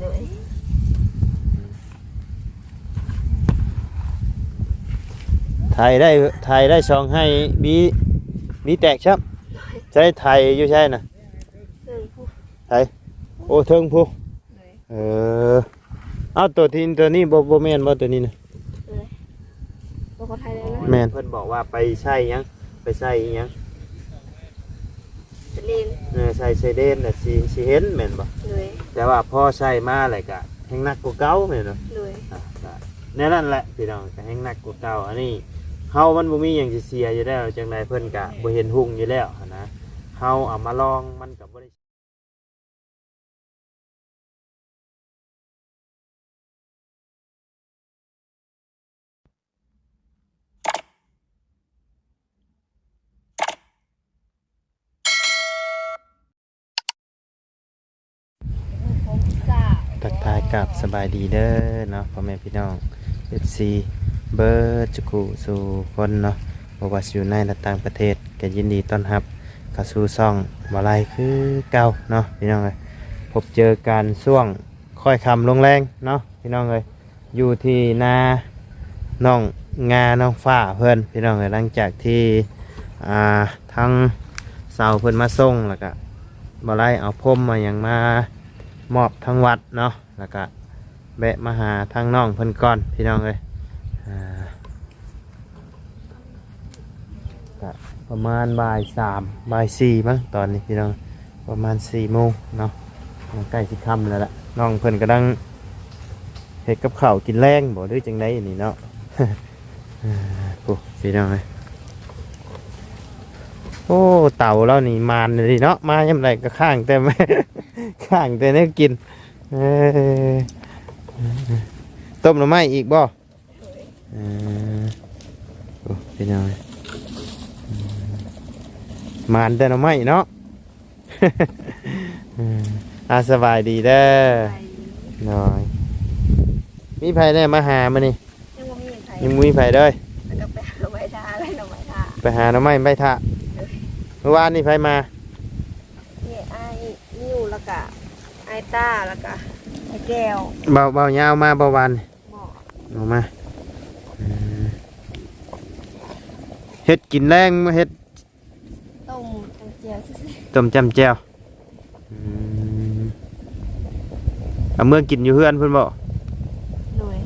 เลยถ่ายได้ช่องให้บีแตกครับใช้ไทยอยู่ใช่น่ะไทยโอ้เทิงผู้เอาตัวนี้บ่แม่นบ่ตัวนี้นะแม่นเพิ่นบอกว่าไปใช่ยังไปใช่ยังใส่เซเดนน่ะสิเห็นแม่นบ่แต่ว่าพอใส่มาแล้วก็แฮงนักกว่าเก่าแม่นบ่แน่นั่นแหละพี่น้องก็แฮงนักกว่าเก่าอันนี้เฮามันบ่มีหยังสิเสียอยู่แล้วจังไดเพิ่นก็บ่เห็นหุ่งอยู่แล้วนะเฮาเอามาลองมันก็บ่ได้ทักทายกับสบายดีเด้อเนาะพ่อแม่พี่น้อง FC เบิร์ดจุกุสู่คนเนาะบ่ว่าอยู่ในและต่างประเทศก็ยินดีต้อนรับเข้าสู่ช่องบ่ไลคือเก่าเนาะพี่น้องเอ้ยพบเจอกันช่วงค่อยค่ำลงแรงเนาะพี่น้องเอ้ยอยู่ที่นาน้องน้องฟ้าเพิ่นพี่น้องเอ้ยหลังจากที่ทั้งเสาเพิ่นมาส่งแล้วก็บ่ไลเอาพรมมาหยังมามอบทั้งวัดเนาะแล้วก็แวะมาหาทางน้องเพิ่นก่อนพี่น้องเลยประมาณบ่าย3บ่าย4มั้งตอนนี้พี่น้องประมาณ4 โมงเนาะใกล้สิค่ำแล้วล่ะน้องเพิ่นกำลังเฮ็ดกับข้าวกินแรงบ่ด้วยจังได๋นี่เนาะ โอ้พี่น้องเลยโอ้เต่าเรานี่มานเลยเนาะมายามใดก็ข้างแต่ไม่ ข้างแต่เนี่ยกินต้มหน่อไม้อีกบ่โอ้พี่น้องมานแต่หน่อไม้เนาะ สบายดีเด้อน้อยมีไผได้มาหามานี่ยังมีไผเด้อไปหาหน่อไม้ใบท่าเมื่อวานนี่ไผมาเนี่ยไอ้นิ้วแล้วก็ไอ้ต้าแล้วก็ไอ้แก้วเบายาวมาเบาวันออกมาเฮ็ดกินแรงมาเฮ็ดต้มจำเจียวต้มจำแจ่วเอาเมื่อกินอยู่เฮือนเพิ่นบ่หน่อย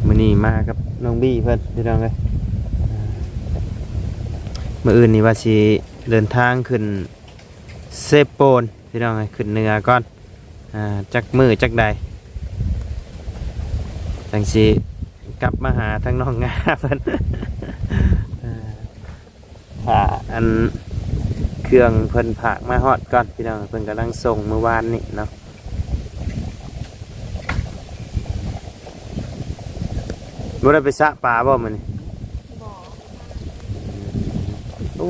มื้อนี้มากับน้องบี้เพิ่นพี่น้องเอ้ยมื้ออื่นนี่ว่าสิเดินทางขึ้นเซโปนพี่น้องเอ้ยขึ้นเหนือก่อนจักมือจักใดจังสิกลับมาหาทางน้องงาเพิ่นอันเครื่องเพิ่นผากมาฮอดก่อนพี่น้องเพิ่นกำลังส่งเมื่อวานนี่เนาะบ่ได้ไปสระปลาบ่มื้อนี้โอ้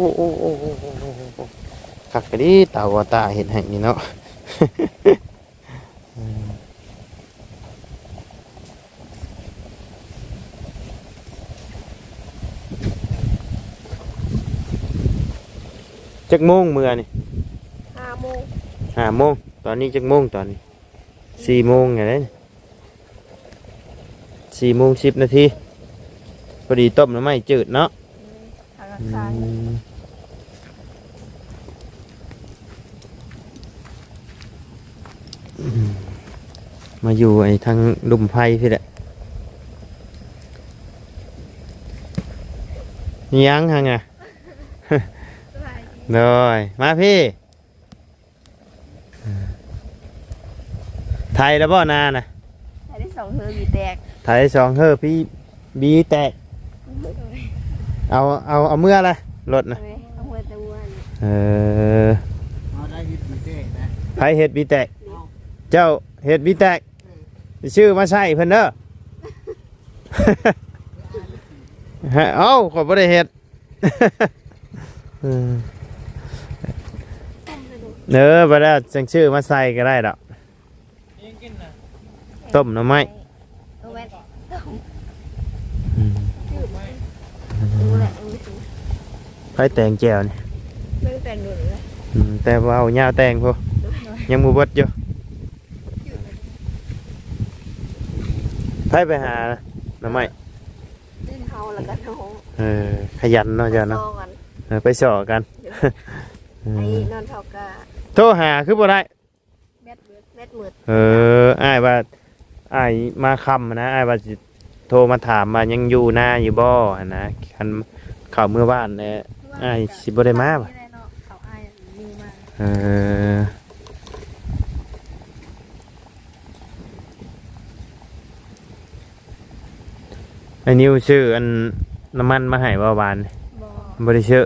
คักกะดีเต่าว่าตาเห็นให้นี่เนาะ จักโมงเมื่อนี่5 โมง5 โมงตอนนี้จักโมงตอนนี้4 โมงไงเนี่ย4 โมง 10 นาทีพอดีต้มน้ำไม่จืดเนาะมาอยู่ไอ้ทางดุมไผ่พี่แหละยังไงเลยมาพี่ไทยแล้วบ่นานะไทยได้2 เฮือบีแตกไทย2 เฮือพี่บีแตกเอาเมื่อไรรถนะเอาเมื่อแต่วันได้เห็ดบีแตกนะไทยเห็ดบีแตกเจ้าเห็ดบีแตกชื่อมาใช่เพิ่นเด้อ เอ้าขอบ่ได้เห็ด บ่ได้จังชื่อมาใส่ก็ได้ดอกต้มหน่อไม้ไผ่แตงแจ่วนี่ไม่แต่งดูเลยแต่ว่าเอาหญ้าแตงพวก ยังบ่เบิดอยู่ไปหาหน่อไม้ เล่นเฮาแล้วก็น้อง ขยันเนาะจ้ะเนาะ ซ้อกัน ไปสอกัน ไอ้นอนเท่ากับ โทรหาคือบ่ได้ แมดมืด อ้ายว่าอ้ายมาค่ำนะอ้ายว่าสิโทรมาถามว่ายังอยู่หน้าอยู่บ่หั่นนะคันเข้าเมื่อบ้านแหละอ้ายสิบ่ได้มาบ่ เขาอ้ายนิวมา ไอ้นิวชื่ออันน้ำมันมาให้ว่าหวาน บ่ บ่ได้ชื่อ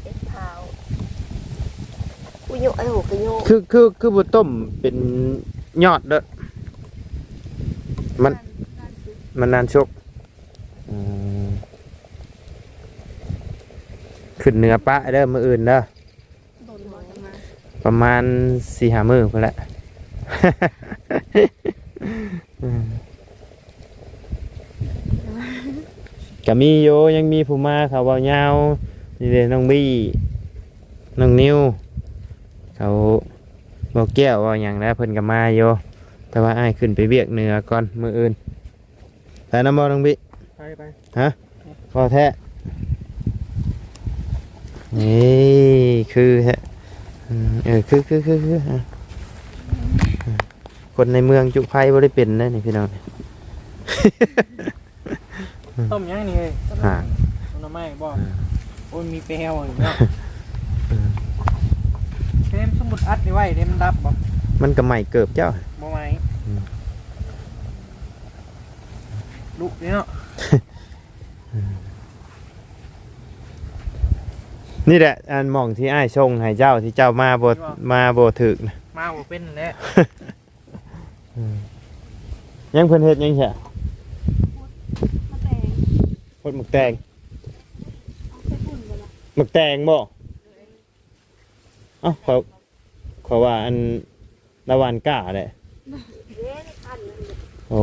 เอ็ดเท้าอุยโยไอ้หูกระโย คือบ่ต้มเป็นยอดเด้อมันนานชกขึ้นเหนือปะเด้อมื้ออื่นเด้อ โดนหมอกันมา ประมาณ 4-5 มื้อพุ่นแหละ ก็มีโยยังมีผู้มาเขาเว้ายาวนี่เด้น้องบี้น้องนิวเขาบ่แก้วว่าหยังแล้วเพิ่นก็มาโยแต่ว่าอ้ายขึ้นไปเวียกเหนือก่อนมื้ออื่นไปนำบ่น้องบี้ ไป ฮะพอแท้นี่คือฮะคือฮะคนในเมืองจุไพบ่ได้เป็นนะนี่พี่น้อง ต้มยังนี่เลย ห่าง ต้มน้ำไม้บ่โอ้ยมีแปลวอยู่เนาะเต็มสมุดอัดนี่ไว้เต็มดับบ่ มันก็ใหม่เกิบเจ้า บ่ไหมลุกนี่เนาะ นี่แหละอันหม่องที่อ้ายชงให้เจ้าที่เจ้ามาบ่ถึกนะ มาบ่เป็นแล้ว ยังเพิ่นเฮ็ดยังแค่ มาแต่ง พดหมึกแตง เอาไปพุ่นกันละ หมึกแตงบ่เอ้าขอว่าอันละวานก้าแหละ เด้ในคัน โอ้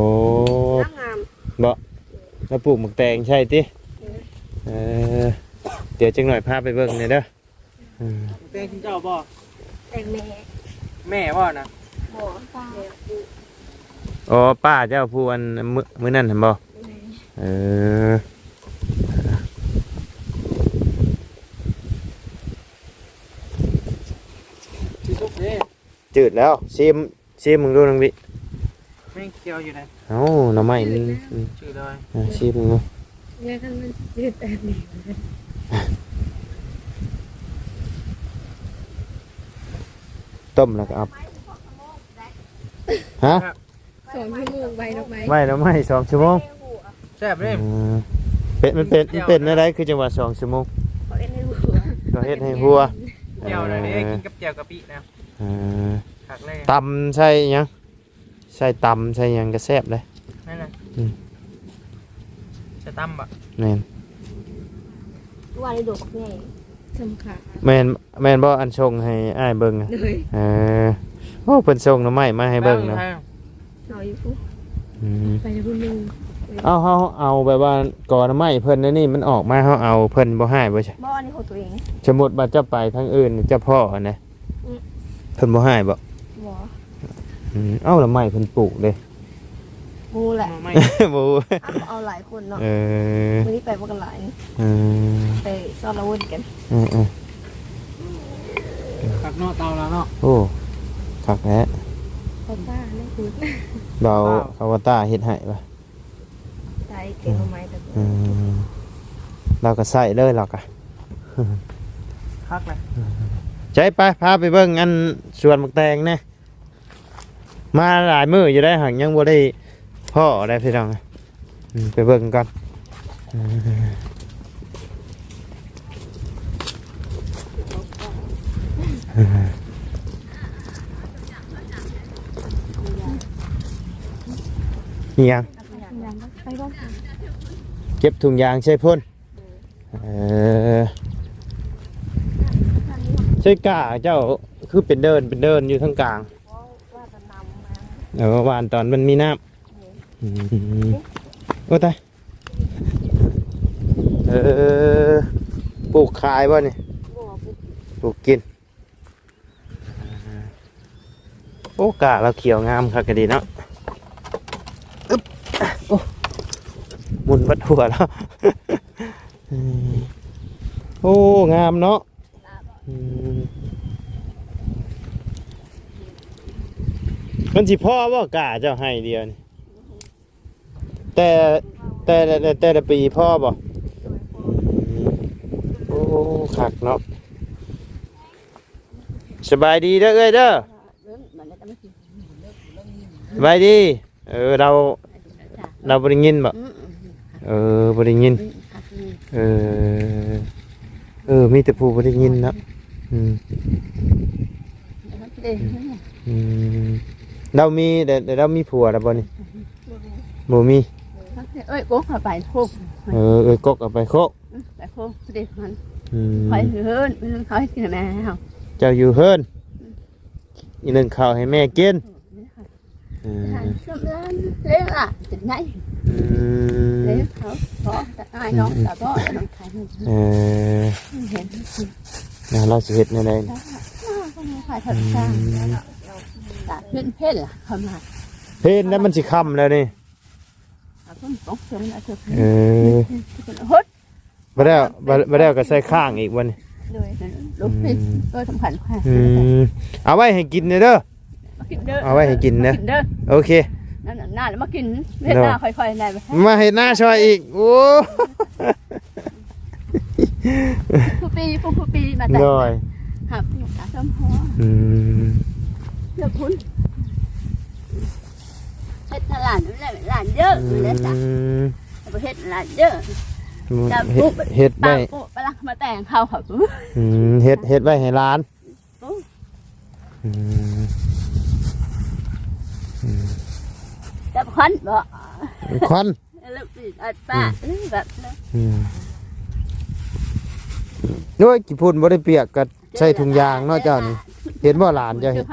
น้ำงาม บ่แล้วปลูกหมึกแตงใช่ติเดี๋ยวจังหน่อยพาไปเบิ่งหน่อยเด้อ เต้กินเจ้าบ่ แต่งแม่ แม่บ่นะ บ่ตา อ๋อป้าเจ้าผู้อันมื้อนั้นเห็นบ่เออ สิลุกเด้ จืดแล้วชิมมึงดูนังบิ แม่งเกี่ยวอยู่ไหน เอ้าหน่อไม้มัน ชื่อเลย ชิมมึงดู เนี่ยคันมันจืดแบบนี้ ต้มแล้วก็เอาฮะ 2 ชั่วโมงใบดอกไม้ ไม่หน่อไม้2 ชั่วโมง แซ่บเด้ เป็นอะไรคือจังหวะ2 ชั่วโมง เขาเอ็นให้หัว ก็เฮ็ดให้หัว เจียวนะนี่กินกับเจียวกะปินะ เออ ผักเลย ตำใช่หยังใช่ตำใช่หยังก็แซ่บเลย นั่นน่ะจะตำบ่ แม่น ว่าได้โดดบักใหญ่สำคัญ แม่นบ่อันชงให้อ้ายเบิ่งอะ เลย โอ้เพิ่นส่งหน่อไม้มาให้เบิ่งเนาะ เอาอยู่ฟุ ไปจะพุ่นนึง เอาแบบว่าก่อหน่อไม้เพิ่นนี่มันออกมาเฮาเอาเพิ่นบ่ให้บ่ใช่ บ่อนี่ของตัวเอง สมมุติว่าจะไปทางอื่นเจ้าพ่อนะเพิ่นบ่ให้บ่ บ่ เอ้าหน่อไม้เพิ่นปลูกเด้ งูแหละ ไม่ บ่ เอาหลายคนเนาะ เออ วันนี้ไปพวกกันหลาย เออ ไปซ่อนละวุ่นกัน เออ ผักเนาะเตาแล้วเนาะ โอ้คักแท้ เขาป้าเนี่ยคือ เบาคาวาต้าเฮ็ดให้ป่ะ ใจเก่งไม้แต่ เราก็ใส่เลยเราก็ ผักเลย ใจไปพาไปเบิ่งอันสวนหมกแตงแน่มาหลายมื้ออยู่ได้หังยังบ่ได้พ่อได้พี่น้องไปเบิ่งก่อนนี่ยัง ไปบ้าง เก็บถุงยางใช่พ่นใช่กล้าเจ้าคือเป็นเดินอยู่ทั้งกลาง ว่าจะนำมา วานตอนมันมีน้ำโอ้ตาย เออปลูกขายบ่นี่ บ่ปุ๊บ ปลูกกินโอ้กะเราเขียวงามครับก็ดีเนาะอึ๊บโอ้หมุนวัดหัวแล้ว โอ้งามเนาะอืมมันสิพ่อว่ากะเจ้าให้เดียวนี่แต่ละปีพ่อบ่โอ้คักเนาะสบายดีเด้อเอ้ยเด้อสบายดีเราบ่ได้ยินบ่บ่ได้ยินมีแต่ผู้บ่ได้ยินเนาะเรามีแต่เรามีผัวแล้วบ่นี่บ่มี เอ้ยโก้ไปโคก กกเอาไปโคก ไปโคกเด็กมันไปเฮือนมันเขาให้กินแม่เฮา เจ้าอยู่เฮิรนอีนึงข้าวให้แม่กิน ชมแล้วเลี้ยงล่ะจะไหนเลี้ยงเขาเพราะแต่ไอ้น้องแต่ก็น้องขายเห็น นะเราสิเฮ็ดแนวใด ก็ไม่ขายถัดจ้างแต่เพื่อนเพื่อนล่ะเขามา เฮ็ดแล้วมันสิค่ำแล้วนี่ เขาต้องตกเชิงนะเธอ ฮดบ่ได้ก็ใส่ข้างอีกวันนี้ เลยลูกพี่ก็สำคัญค่ะ เอาไว้ให้กินเด้อ มากินเด้อ เอาไว้ให้กินนะ กินเด้อ โอเค นั่นน่าแล้วมากินเวียดนามค่อยๆได้ไหม มาเฮ็ดหน้าช่วยอีกโอ้ ผู้ปีมาแต่ น้อย หักขาส้มหัวเลือกคุณเฮ็ดหลานหลานเยอะเลยจ้ะประเทศหลานเยอะ เฮ็ดไว้ ปุ๊บไปละมาแต่งเขาค่ะปุ๊บ เฮ็ดไว้ให้ร้านจับควันบ่ ควัน ลูกปีป้าแบบนั้น ด้วยกี่พุ่นบ่ได้เปียกก็ใส่ถุงยางเนาะเจ้านี่เห็นบ่หลานเจ้าเห็น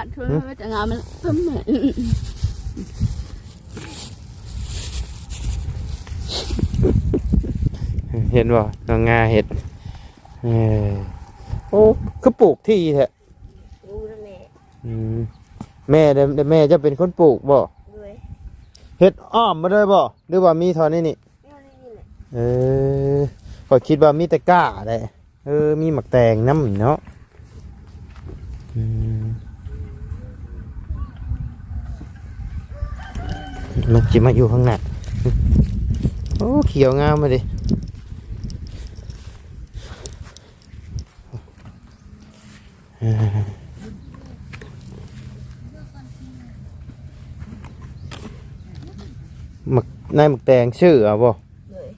จะงามมันเพิ่ม เห็นบ่น้องงาเห็ดโอ้คือปลูกที่แท้ รู้แล้วแม่ แม่เด้แม่จะเป็นคนปลูกบ่ ด้วย เห็ดอ้อมมาเลยบ่หรือว่ามีเท่านี้นี่ นี่แหละ ก็คิดว่ามีแต่ก้าได้มีหมักแตงน้ำเนาะมันจิมาอยู่ข้างหน้าโอ้เขียวงามมาดิหมักนายหมักแตงชื่อเอาบ่ ด้วย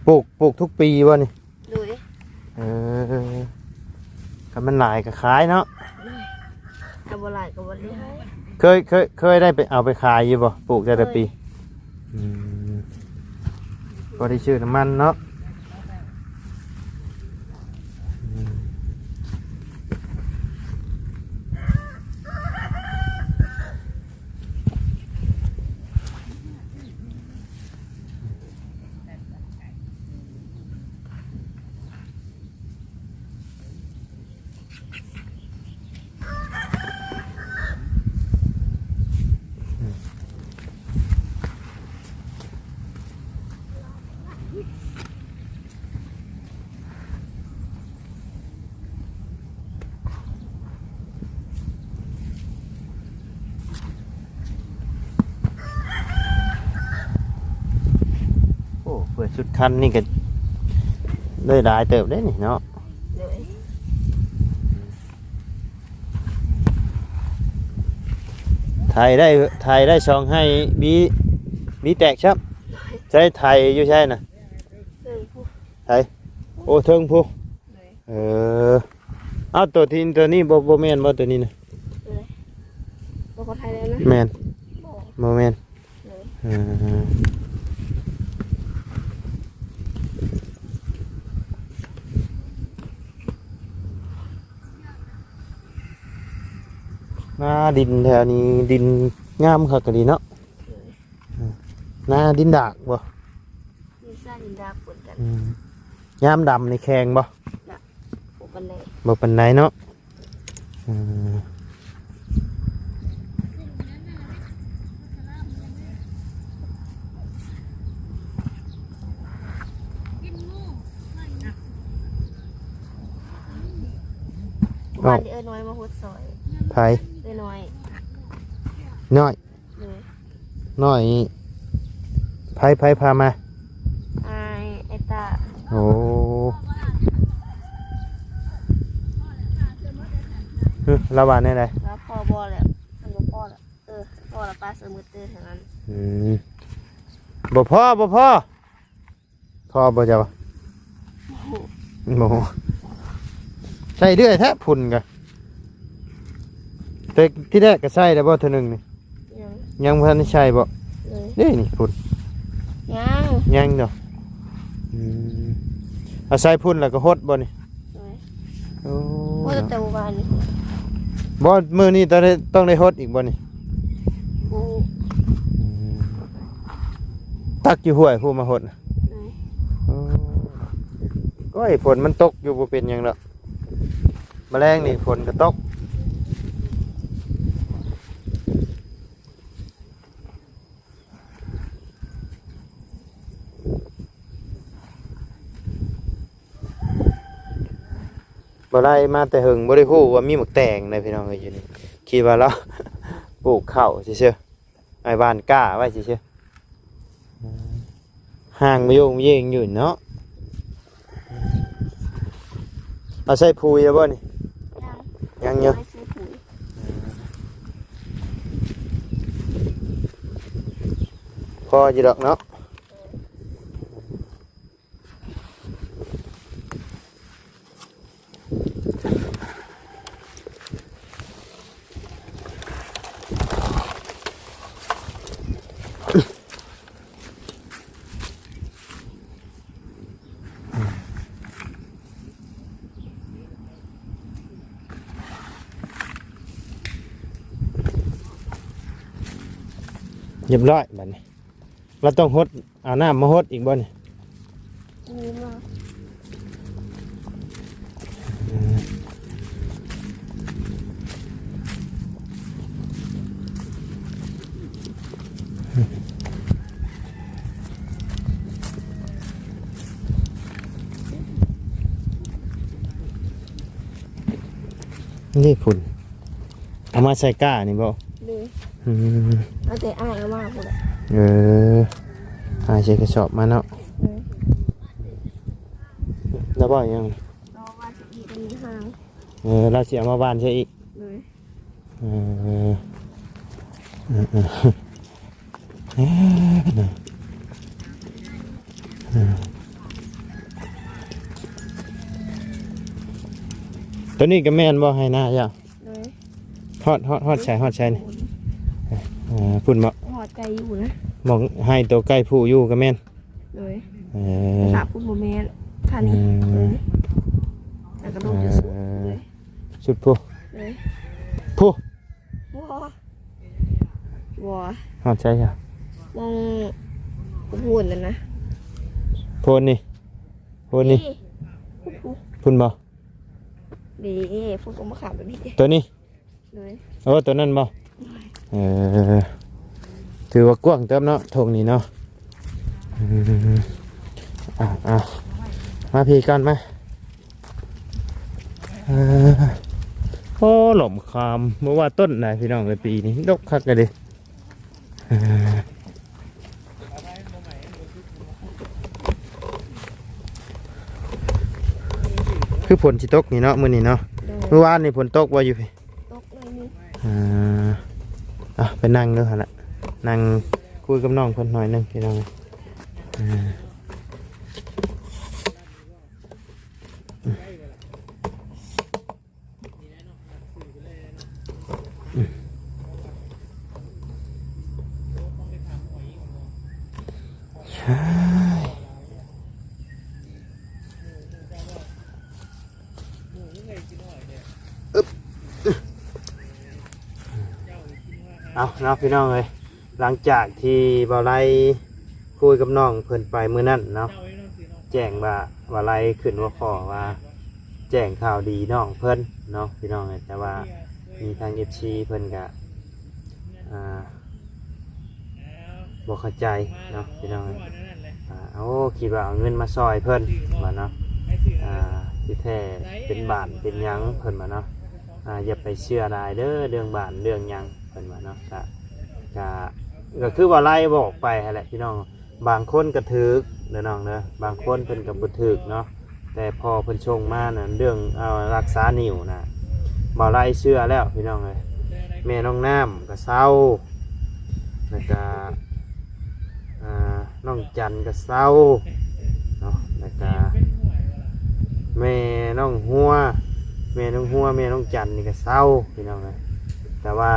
ปลูกทุกปีวะนี่ ด้วย ก็มันหลายก็ขายเนาะ กับบหลายกับบหลาย เคยได้ไปเอาไปขายอยู่บ่ปลูกแต่ละปีก็ได้ชื่อน้ำมันเนาะโอ้เปิดชุดคันนี่ก็ได้หลายเติบได้นี่เนาะ ด้วย ไทยได้ช่องให้บีแตกครับใช้ไทยอยู่ใช่น่ะ เรื่องผู้ ไทยโอ้เทิงผู้ ด้วย เอาตัวนี้บ่แม่นบ่ตัวนี้นะ บอกคนไทยแล้วนะ แม่น บอก บ่แม่น เลย หน้าดินแถวนี้ดินงามคักก็ดีเนาะหน้าดินดากบ่ มีซ่าดินด ดาปนกัน ยามดำในแข็งบ่ ปกันเลย บ่ปานใดเนาะวันที่น้อยมาหุดซอย ไผ น้อย น้อย เลย น้อยไผพามา ไอตา โอ้ระหว่างนี่ได แล้วพ่อบอแล้วมันบ่พ่อละพ่อละป้าสมุดทางนั้น บ่พอพ่อบ่จะบ่ใส่เรื่อยแท้พุ่นกะแต่ที่แรกก็ใส่แล้วบ่เท่านึงนี่ยังบ่ทันได้ใช้บ่ เลย นี่นี่พุ่น ยัง ยังเนาะเอาใส่พุ่นแล้วก็หดบ่นี่ เลย โอ้ พ่อจะวานนี่ บ่มื้อนี้ต้องได้หดอีกบ่นี่ กู ตักอยู่ห้วยผู้มาหดน่ะ เลย ก็ไอ้ฝนมันตกอยู่บ่เป็นหยังดอกแมลงนี่ฝนก็ตกบ่ได้มาแต่หึงบ่ได้ฮู้ว่ามีหมึกแตงในพี่น้องเอ้ยอยู่นี่คิดว่าเรา ปลูกข้าวซื่อๆไอ้บ้านกล้าไว้ซื่อๆห่างบ่โยงเยงอยู่เนาะเอาใส่ปุ๋ยแล้วบ่นี่ยังเยอะ ไม่ซื้อปุ๋ย พออยู่ดอกเนาะเรียบร้อยบัดนี้เราต้องหดเอาน้ำมาหดอีกบ่นี่ มีมา นี่ฝุ่นเอามาใส่ก้านี่บ่ เลย อืม เอาแต่อ้ายเอามาหมดเลย หาใส่กระสอบมาเนาะ เลย แล้วบ่ยัง รอว่าสิอีกมีห้าง เราสิเอามาบ้านใช่อีก เลย เออตัวนี้ก็แม่นบ่ให้หน้าย่า เลย ฮอดใช่นี่พุ่นบ่ หอดใจอยู่นะ มองให้ตัวใกล้ผู้อยู่ก็แม่น เลย เอ สาบพูดโมเมนต์ท่านี้เลยแล้วก็ลงสุดเลย สุดผู้ เลย ผู้ วัว ฮอดใช่จ้ะ มองหุ่นเลยนะ โพนนี่พุ่นบ่ ดีพูดก็มาขับแบบนี้ ตัวนี้ เลย ตัวนั้นบ่ถือว่ากว้างเติมเนาะทงนี้เนาะมาพี่กันมาโอ้หล่มคามเมื่อว่าต้นไหนพี่น้องเลยปีนี้ดกคักกันดิคือฝนสิตกนี่เนาะมื้อนี้เนาะเมื่อวานนี่ฝนตกว่าอยู่พี่ ตกเลยนี่ ไปนั่งด้วยฮะละนั่งคุยกับน้องคนหน่อยหนึงพี่น้องเอาเนาะพี่น้องเลยหลังจากที่บ่าวไล่คุยกับน้องเพิ่นไปมื้อนั้นเนาะ แจ้งว่าไล่ขึ้นว่าขอว่าแจ้งข่าวดีน้องเพิ่นเนาะพี่น้องแต่ว่ามีทาง FC เพิ่นก็บ่เข้าใจเนาะพี่น้องเอาคิดว่าเอาเงินมาซอยเพิ่นว่าเนาะที่แท้เป็นบ้านเป็นหยังเพิ่นว่าเนาะอย่าไปเชื่อได้เด้อเรื่องบ้านเรื่องหยังเพิ่นว่าเนาะก็คือว่าไล่บอกไปแหละพี่น้องบางคนก็ถึกเด้อน้องเด้อบางคนเพิ่นก็บ่ถึกเนาะแต่พอเพิ่นชงมาน่ะเรื่องรักษานิ้วน่ะบ่ไล่เชื่อแล้วพี่น้องเอ้ยแม่น้องน้ำก็เศร้าแล้วก็น้องจันก็เศร้าเนาะแล้วก็แม่น้องหัวแม่น้องจันนี่ก็เศร้าพี่น้องเลยแต่ว่า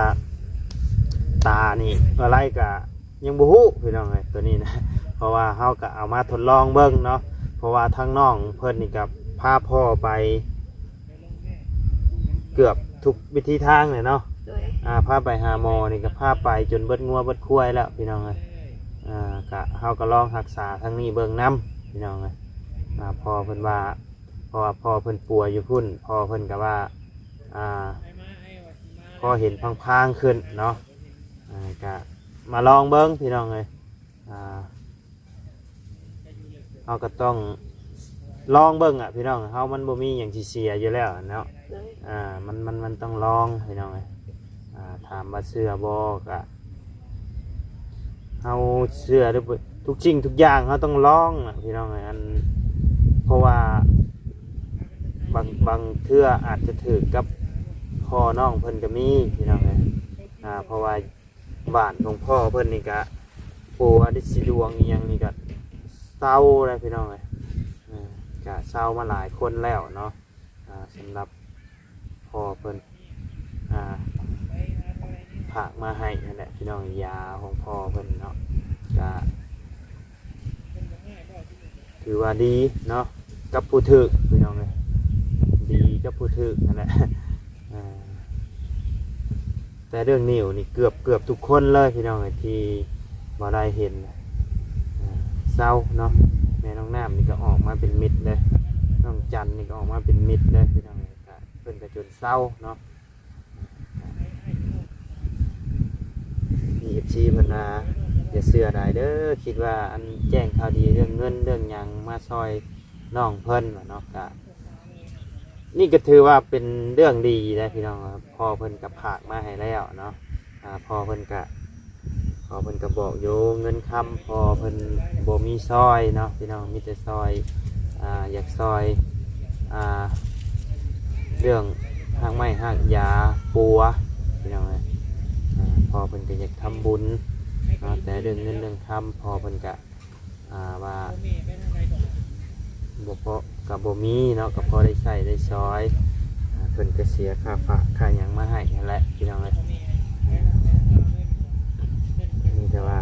ตานี่อะไรก็ยังบ่ฮู้พี่น้องเลยตัวนี้นะเพราะว่าเฮาก็เอามาทดลองเบิ่งเนาะเพราะว่าทางน้องเพิ่นนี่กับพาพ่อไปเกือบทุกวิธีทางเลยเนาะพาไปหาหมอนี่ก็พาไปจนเบิดงัวเบิดควายแล้วพี่น้องเลยก็เฮาก็ลองรักษาทางนี้เบิ่งน้ำพี่น้องเลยพอเพิ่นว่าเพราะว่าพ่อเพิ่นป่วยอยู่พุ่นพ่อเพิ่นก็ว่าพอเห็นพังๆขึ้นเนาะก็มาลองเบิ่งพี่น้องเลยเฮาก็ต้องลองเบิ่งพี่น้องเฮามันบ่มีหยังสิเสียอยู่แล้วเนาะมันต้องลองพี่น้องเลยถามว่าเชื่อบ่ก็เฮาเชื่อด้วยทุกสิ่งทุกอย่างเฮาต้องลองพี่น้องเลยเพราะว่าบางเทื่ออาจจะถือกับพ่อน้องเพิ่นก็มีพี่น้องเลยเพราะว่าบ้านของพ่อเพิ่นนี่ก็ปู่อดิศดวงอีหยังนี่ก็เศร้าเลยพี่น้องเลยก็เศร้ามาหลายคนแล้วเนาะสำหรับพ่อเพิ่นฝากมาให้นั่นแหละพี่น้องยาของพ่อเพิ่นเนาะก็ถือว่าดีเนาะกับผู้ถือพี่น้องเลยดีกับผู้ถือนั่นแหละแต่เรื่องนิ้วนี่เกือบทุกคนเลยพี่น้องที่บ่ได้เห็นเศร้าเนาะแม่น้องน้ำนี่ก็ออกมาเป็นมิตรเลยน้องจันนี่ก็ออกมาเป็นมิตรเลยพี่น้องเพิ่นก็จนเศร้าเนาะมีเอฟซีเพิ่นอย่าเชื่อได้เด้อคิดว่าอันแจ้งข่าวดีเรื่องเงินเรื่องหยังมาซอยน้องเพิ่นเนาะก็นี่ก็ถือว่าเป็นเรื่องดีนะพี่น้องพอเพิ่นกับผากมาให้แล้วเนาะพอเพิ่นก็บอกโยเงินคำพอเพิ่นบ่มีซอยเนาะพี่น้องมีแต่ซอยอยากซอยเรื่องหางไม้หางยาปัวพี่น้องพอเพิ่นก็อยากทำบุญแต่เรื่องเงินเรื่องคำพอเพิ่นก็ว่าบ่พอกับบ่มีเนาะกับพอได้ใส่ได้ซอยเพิ่นก็เสียค่าฝากค่าหยังมาให้นั่นแหละพี่น้องเลยนี่แต่ว่า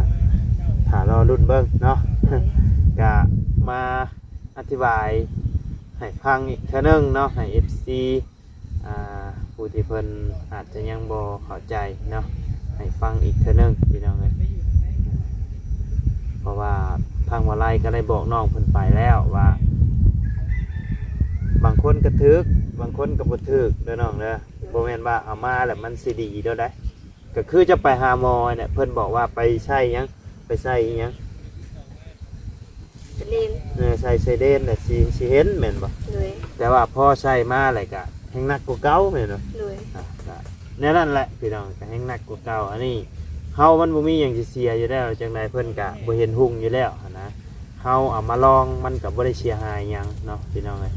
ถ้ารอรุ่นเบิ่งเนาะก็มาอธิบายให้ฟังอีกเทื่อนึงเนาะให้ FC ผู้ที่เพิ่นอาจจะยังบ่เข้าใจเนาะให้ฟังอีกเทื่อนึงพี่น้องเลยเพราะว่าทางวาไลก็ได้บอกน้องเพิ่นไปแล้วว่าบางคนก็ถึกบางคนก็บ่ถึกเด้อน้องเด้อบ่แม่นว่าเอามาแล้วมันสิดีเด้อได้ก็คือจะไปหาหมอเนี่ยเพิ่นบอกว่าไปใช้หยังไปใช้อีหยังเล่นใช้ไซเดนน่ะสิเห็นแม่นบ่แต่ว่าพอใช้มาแล้วก็แฮงหนักกว่าเก่าแม่นบ่แน่นั่นแหละพี่น้องก็แฮงหนักกว่าเก่าอันนี้เฮามันบ่มีหยังสิเสียอยู่แล้วจังไดเพิ่นก็บ่เห็นหุ่งอยู่แล้วนะเฮาเอามาลองมันก็บ่ได้เสียหายหยังเนาะพี่น้องเอ้ย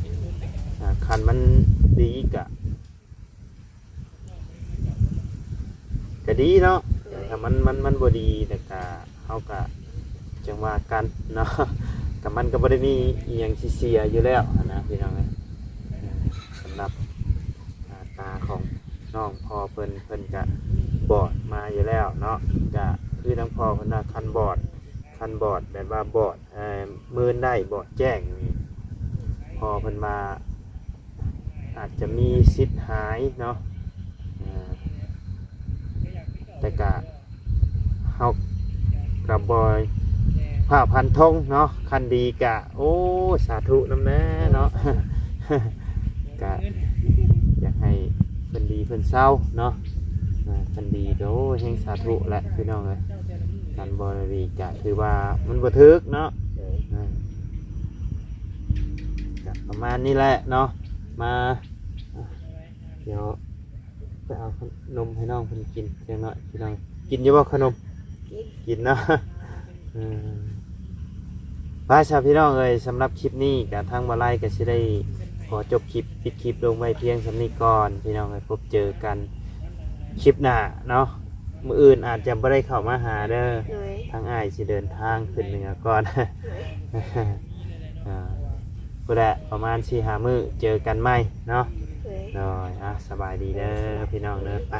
คันมันดีก็ดีเนาะแต่มันบ่ดีแต่ก็เฮาก็จังว่ากันเนาะกับมันก็บ่ได้มีอีหยังสิเสียอยู่แล้วนะพี่น้องเอ้ยสำหรับตาของน้องพ่อเพิ่นก็บอดมาอยู่แล้วเนาะก็คือทั้งพ่อเพิ่นน่ะคันบอดแบบว่าบอดมือได้บอดแจ้งนี่พอเพิ่นมาอาจจะมีสิทธิ์หายเนาะแต่ก็เฮากับบอย ผ้าพันธงเนาะคันดีกะโอ้สาธุน้ำแน่เนาะ กะอยากให้เพิ่นดีเพิ่นเศร้าเนาะเพิ่นดีโดแห่งสาธุแหละพี่น้องเอ้ยการบริดีกะถือว่ามันบ่ทึกเนาะกะประมาณนี้แหละเนาะมาเดี๋ยวไปเอาขนมให้น้องเพิ่นกินเพียงน้อยพี่น้องกินอยู่บ่ขนมกินเนาะพาชาวพี่น้องเอ้ยสำหรับคลิปนี้กับทางมาไล่ก็สิได้ขอจบคลิปปิดคลิปลงไว้เพียงสำนี้ก่อนพี่น้องเอ้ยพบเจอกันคลิปหน้าเนาะมื้ออื่นอาจจะไม่ได้เข้ามาหาเด้อทางอ้ายสิเดินทางขึ้นเหนือก่อนก็แหละประมาณ4-5 มื้อเจอกันใหม่เนาะโดยสบายดีเด้อพี่น้องเด้อไป